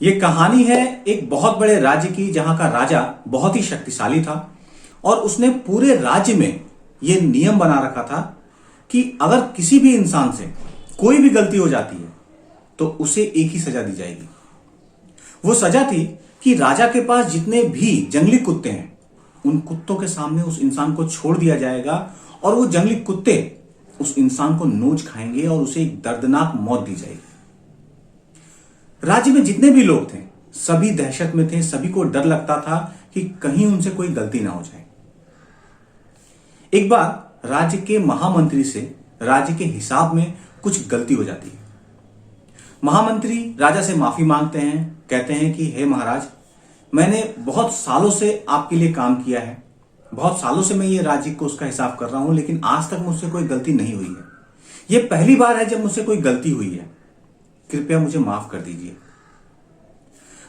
ये कहानी है एक बहुत बड़े राज्य की, जहां का राजा बहुत ही शक्तिशाली था और उसने पूरे राज्य में यह नियम बना रखा था कि अगर किसी भी इंसान से कोई भी गलती हो जाती है तो उसे एक ही सजा दी जाएगी। वो सजा थी कि राजा के पास जितने भी जंगली कुत्ते हैं उन कुत्तों के सामने उस इंसान को छोड़ दिया जाएगा और वो जंगली कुत्ते उस इंसान को नोच खाएंगे और उसे एक दर्दनाक मौत दी जाएगी। राज्य में जितने भी लोग थे सभी दहशत में थे, सभी को डर लगता था कि कहीं उनसे कोई गलती ना हो जाए। एक बार राज्य के महामंत्री से राज्य के हिसाब में कुछ गलती हो जाती है। महामंत्री राजा से माफी मांगते हैं, कहते हैं कि हे महाराज, मैंने बहुत सालों से आपके लिए काम किया है, बहुत सालों से मैं ये राज्य को उसका हिसाब कर रहा हूं, लेकिन आज तक मुझसे कोई गलती नहीं हुई है। यह पहली बार है जब मुझसे कोई गलती हुई है, कृपया मुझे माफ कर दीजिए।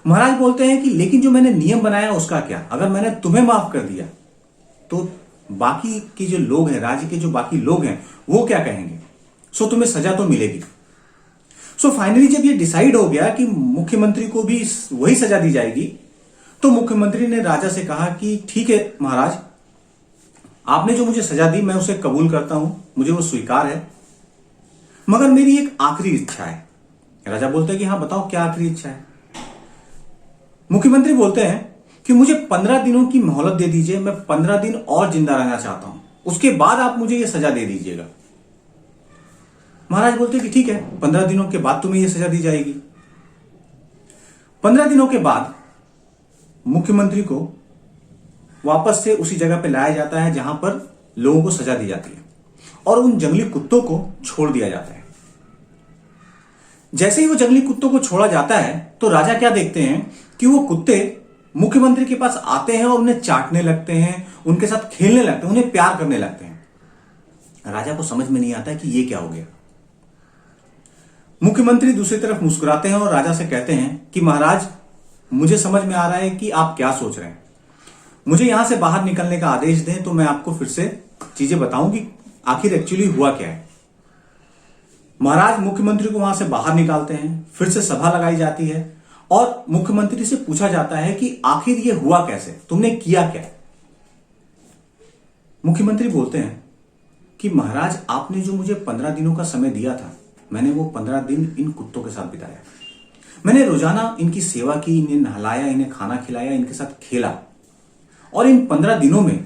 महाराज बोलते हैं कि लेकिन जो मैंने नियम बनाया उसका क्या? अगर मैंने तुम्हें माफ कर दिया तो बाकी के जो लोग हैं, राज्य के जो बाकी लोग हैं, वो क्या कहेंगे? सो तुम्हें सजा तो मिलेगी। सो फाइनली जब ये डिसाइड हो गया कि मुख्यमंत्री को भी वही सजा दी जाएगी, तो मुख्यमंत्री ने राजा से कहा कि ठीक है महाराज, आपने जो मुझे सजा दी मैं उसे कबूल करता हूं, मुझे वो स्वीकार है, मगर मेरी एक आखिरी इच्छा है। राजा बोलते हैं कि हाँ बताओ क्या आखिरी इच्छा है? मुख्यमंत्री बोलते हैं कि मुझे 15 दिनों की मोहलत दे दीजिए, मैं 15 दिन और जिंदा रहना चाहता हूं, उसके बाद आप मुझे यह सजा दे दीजिएगा। महाराज बोलते हैं कि ठीक है, 15 दिनों के बाद तुम्हें यह सजा दी जाएगी। 15 दिनों के बाद मुख्यमंत्री को वापस से उसी जगह पर लाया जाता है जहां पर लोगों को सजा दी जाती है और उन जंगली कुत्तों को छोड़ दिया जाता है। जैसे ही वो जंगली कुत्तों को छोड़ा जाता है तो राजा क्या देखते हैं कि वो कुत्ते मुख्यमंत्री के पास आते हैं और उन्हें चाटने लगते हैं, उनके साथ खेलने लगते हैं, उन्हें प्यार करने लगते हैं। राजा को समझ में नहीं आता कि ये क्या हो गया। मुख्यमंत्री दूसरी तरफ मुस्कुराते हैं और राजा से कहते हैं कि महाराज, मुझे समझ में आ रहा है कि आप क्या सोच रहे हैं, मुझे यहां से बाहर निकलने का आदेश दें तो मैं आपको फिर से चीजें बताऊं कि आखिर एक्चुअली हुआ क्या है। महाराज मुख्यमंत्री को वहां से बाहर निकालते हैं, फिर से सभा लगाई जाती है और मुख्यमंत्री से पूछा जाता है कि आखिर ये हुआ कैसे, तुमने किया क्या? मुख्यमंत्री बोलते हैं कि महाराज, आपने जो मुझे 15 दिनों का समय दिया था, मैंने वो 15 दिन इन कुत्तों के साथ बिताया। मैंने रोजाना इनकी सेवा की, इन्हें नहलाया, इन्हें खाना खिलाया, इनके साथ खेला और इन 15 दिनों में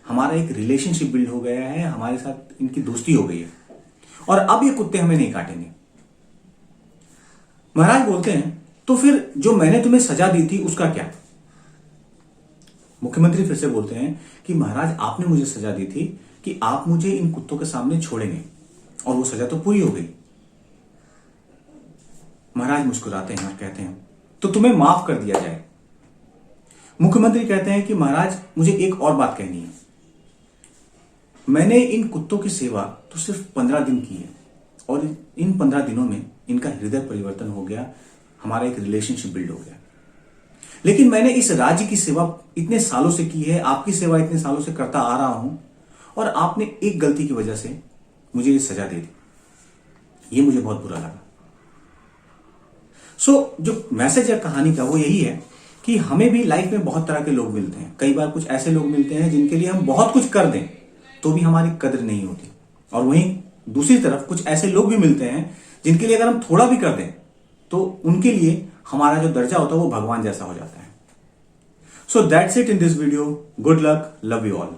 हमारा एक रिलेशनशिप बिल्ड हो गया है, हमारे साथ इनकी दोस्ती हो गई है और अब ये कुत्ते हमें नहीं काटेंगे। महाराज बोलते हैं तो फिर जो मैंने तुम्हें सजा दी थी उसका क्या? मुख्यमंत्री फिर से बोलते हैं कि महाराज, आपने मुझे सजा दी थी कि आप मुझे इन कुत्तों के सामने छोड़ेंगे और वो सजा तो पूरी हो गई। महाराज मुस्कुराते हैं और कहते हैं तो तुम्हें माफ कर दिया जाए। मुख्यमंत्री कहते हैं कि महाराज, मुझे एक और बात कहनी है। मैंने इन कुत्तों की सेवा तो सिर्फ 15 दिन की है और इन 15 दिनों में इनका हृदय परिवर्तन हो गया, हमारा एक रिलेशनशिप बिल्ड हो गया। लेकिन मैंने इस राज्य की सेवा इतने सालों से की है, आपकी सेवा इतने सालों से करता आ रहा हूं और आपने एक गलती की वजह से मुझे ये सजा दे दी, ये मुझे बहुत बुरा लगा। जो मैसेज है कहानी का वो यही है कि हमें भी लाइफ में बहुत तरह के लोग मिलते हैं। कई बार कुछ ऐसे लोग मिलते हैं जिनके लिए हम बहुत कुछ कर दें तो भी हमारी कदर नहीं होती, और वहीं दूसरी तरफ कुछ ऐसे लोग भी मिलते हैं जिनके लिए अगर हम थोड़ा भी कर दें तो उनके लिए हमारा जो दर्जा होता है वो भगवान जैसा हो जाता है। So that's it in this video. Good luck, love you all.